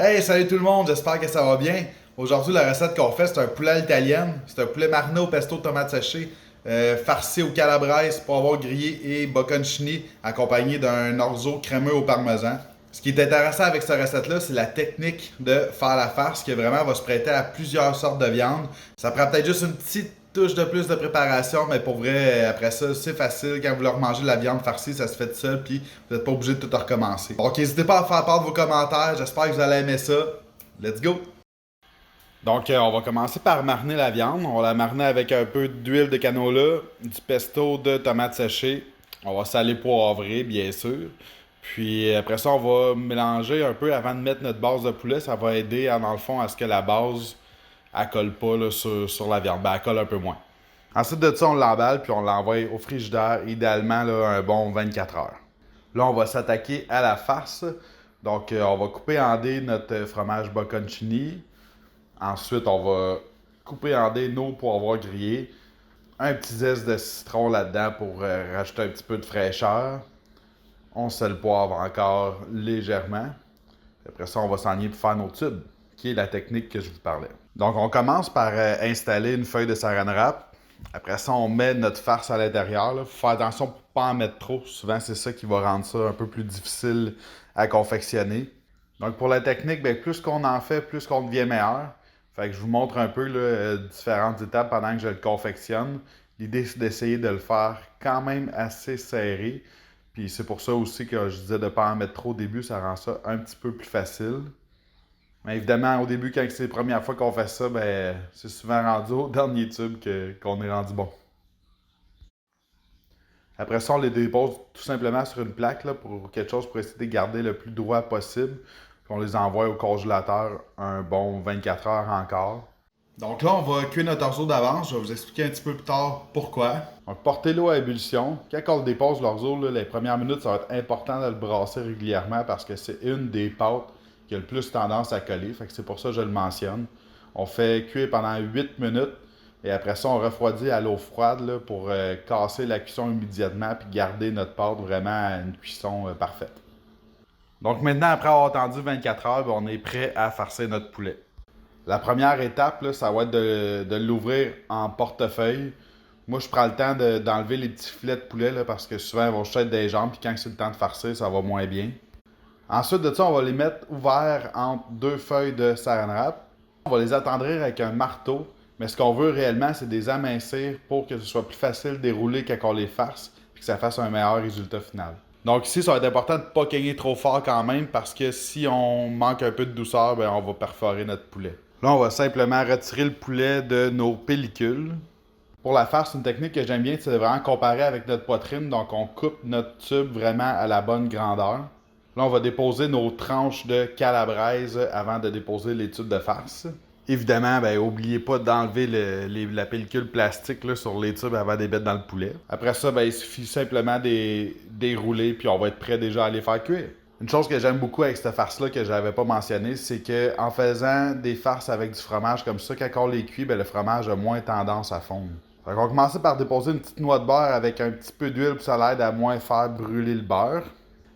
Hey, salut tout le monde, j'espère que ça va bien. Aujourd'hui, la recette qu'on fait, c'est un poulet à l'italienne. C'est un poulet mariné au pesto de tomates séchées, farci au calabrese, poivron grillé et bocconcini, accompagné d'un orzo crémeux au parmesan. Ce qui est intéressant avec cette recette-là, c'est la technique de faire la farce qui vraiment va se prêter à plusieurs sortes de viande. Ça prend peut-être juste une petite touche de plus de préparation, mais pour vrai, après ça, c'est facile. Quand vous leur mangez de la viande farcie, ça se fait tout seul, puis vous n'êtes pas obligé de tout recommencer. Donc, n'hésitez pas à faire part de vos commentaires. J'espère que vous allez aimer ça. Let's go! Donc, on va commencer par mariner la viande. On va la mariner avec un peu d'huile de canola, du pesto de tomates séchées. On va saler poivrer, bien sûr. Puis après ça, on va mélanger un peu avant de mettre notre base de poulet. Ça va aider, dans le fond, à ce que la base, elle colle pas là, sur la viande. Ben, elle colle un peu moins. Ensuite de ça, on l'emballe puis on l'envoie au frigidaire, idéalement là, un bon 24 heures. Là, on va s'attaquer à la farce. Donc, on va couper en dés notre fromage bocconcini. Ensuite, on va couper en dés nos poivrons grillés. Un petit zeste de citron là-dedans pour rajouter un petit peu de fraîcheur. On sel le poivre encore légèrement. Après ça, on va s'enligner pour faire nos tubes, qui est la technique que je vous parlais. Donc, on commence par installer une feuille de saran wrap. Après ça, on met notre farce à l'intérieur. Il faut faire attention pour ne pas en mettre trop. Souvent, c'est ça qui va rendre ça un peu plus difficile à confectionner. Donc, pour la technique, bien, plus qu'on en fait, plus qu'on devient meilleur. Fait que je vous montre un peu là, différentes étapes pendant que je le confectionne. L'idée, c'est d'essayer de le faire quand même assez serré. Puis c'est pour ça aussi que je disais de ne pas en mettre trop au début, ça rend ça un petit peu plus facile. Mais évidemment, au début, quand c'est la première fois qu'on fait ça, ben, c'est souvent rendu au dernier tube qu'on est rendu bon. Après ça, on les dépose tout simplement sur une plaque là, pour quelque chose pour essayer de garder le plus droit possible. Puis on les envoie au congélateur un bon 24 heures encore. Donc là, on va cuire notre orzo d'avance. Je vais vous expliquer un petit peu plus tard pourquoi. Donc, portez l'eau à ébullition. Quand on le dépose, l'orzo, là, les premières minutes, ça va être important de le brasser régulièrement parce que c'est une des pâtes qui a le plus tendance à coller. Fait que c'est pour ça que je le mentionne. On fait cuire pendant 8 minutes et après ça, on refroidit à l'eau froide là, pour casser la cuisson immédiatement puis garder notre pâte vraiment à une cuisson parfaite. Donc maintenant, après avoir attendu 24 heures, ben, on est prêt à farcer notre poulet. La première étape, là, ça va être de l'ouvrir en portefeuille. Moi, je prends le temps d'enlever les petits filets de poulet là, parce que souvent, ils vont juste être des jambes, puis quand c'est le temps de farcer, ça va moins bien. Ensuite de ça, on va les mettre ouverts entre deux feuilles de saran wrap. On va les attendrir avec un marteau, mais ce qu'on veut réellement, c'est des amincir pour que ce soit plus facile de dérouler quand on les farce, puis que ça fasse un meilleur résultat final. Donc ici, ça va être important de ne pas cogner trop fort quand même, parce que si on manque un peu de douceur, ben, on va perforer notre poulet. Là, on va simplement retirer le poulet de nos pellicules. Pour la farce, une technique que j'aime bien, c'est de vraiment comparer avec notre poitrine. Donc, on coupe notre tube vraiment à la bonne grandeur. Là, on va déposer nos tranches de calabrese avant de déposer les tubes de farce. Évidemment, ben, n'oubliez pas d'enlever la pellicule plastique là, sur les tubes avant de les mettre dans le poulet. Après ça, ben, il suffit simplement de dérouler, puis on va être prêt déjà à les faire cuire. Une chose que j'aime beaucoup avec cette farce-là que je n'avais pas mentionné, c'est qu'en faisant des farces avec du fromage comme ça, quand on les cuit, ben, le fromage a moins tendance à fondre. On va commencer par déposer une petite noix de beurre avec un petit peu d'huile pour ça l'aide à moins faire brûler le beurre.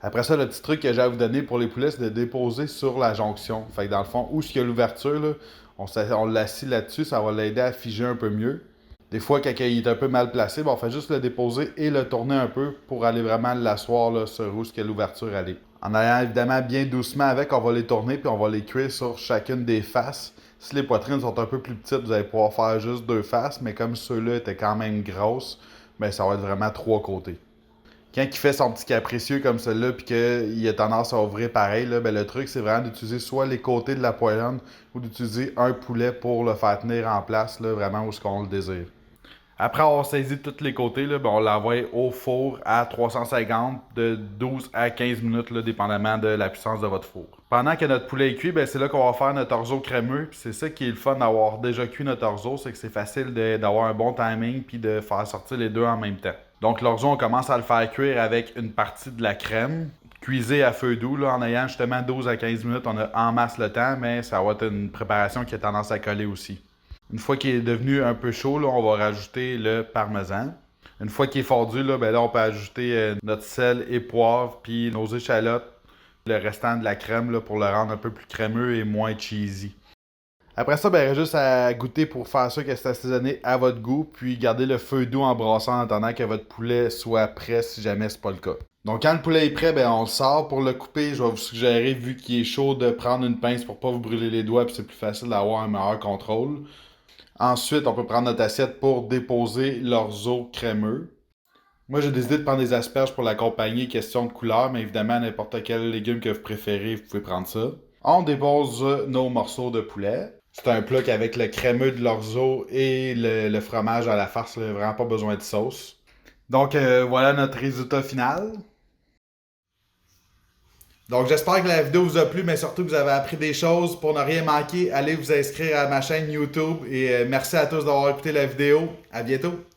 Après ça, le petit truc que j'ai à vous donner pour les poulets, c'est de déposer sur la jonction. Fait que dans le fond, où il y a l'ouverture, là, on l'assit là-dessus, ça va l'aider à figer un peu mieux. Des fois, quand il est un peu mal placé, ben, on fait juste le déposer et le tourner un peu pour aller vraiment l'asseoir là, sur où l'ouverture elle est. En allant évidemment bien doucement avec, on va les tourner puis on va les cuire sur chacune des faces. Si les poitrines sont un peu plus petites, vous allez pouvoir faire juste deux faces, mais comme ceux-là étaient quand même grosses, ben, ça va être vraiment trois côtés. Quand il fait son petit capricieux comme celui-là puis qu'il a tendance à ouvrir pareil, là, ben, le truc c'est vraiment d'utiliser soit les côtés de la poêlonne ou d'utiliser un poulet pour le faire tenir en place là, vraiment où ce qu'on le désire. Après avoir saisi de tous les côtés, là, ben, on l'envoie au four à 350 de 12 à 15 minutes, là, dépendamment de la puissance de votre four. Pendant que notre poulet est cuit, ben, c'est là qu'on va faire notre orzo crémeux. Puis c'est ça qui est le fun d'avoir déjà cuit notre orzo, c'est que c'est facile d'avoir un bon timing puis de faire sortir les deux en même temps. Donc l'orzo, on commence à le faire cuire avec une partie de la crème. Cuisez à feu doux, là, en ayant justement 12 à 15 minutes, on a en masse le temps, mais ça va être une préparation qui a tendance à coller aussi. Une fois qu'il est devenu un peu chaud, là, on va rajouter le parmesan. Une fois qu'il est fondu, là, ben là, on peut ajouter notre sel et poivre, puis nos échalotes, le restant de la crème là, pour le rendre un peu plus crémeux et moins cheesy. Après ça, ben, il reste juste à goûter pour faire sûr que c'est assaisonné à votre goût, puis garder le feu doux en brassant en attendant que votre poulet soit prêt si jamais c'est pas le cas. Donc quand le poulet est prêt, ben, on le sort pour le couper. Je vais vous suggérer, vu qu'il est chaud, de prendre une pince pour pas vous brûler les doigts, puis c'est plus facile d'avoir un meilleur contrôle. Ensuite, on peut prendre notre assiette pour déposer l'orzo crémeux. Moi, j'ai décidé de prendre des asperges pour l'accompagner, question de couleur, mais évidemment, n'importe quel légume que vous préférez, vous pouvez prendre ça. On dépose nos morceaux de poulet. C'est un plat avec le crémeux de l'orzo et le fromage à la farce, là, vraiment pas besoin de sauce. Donc, voilà notre résultat final. Donc, j'espère que la vidéo vous a plu, mais surtout que vous avez appris des choses. Pour ne rien manquer, allez vous inscrire à ma chaîne YouTube et merci à tous d'avoir écouté la vidéo. À bientôt!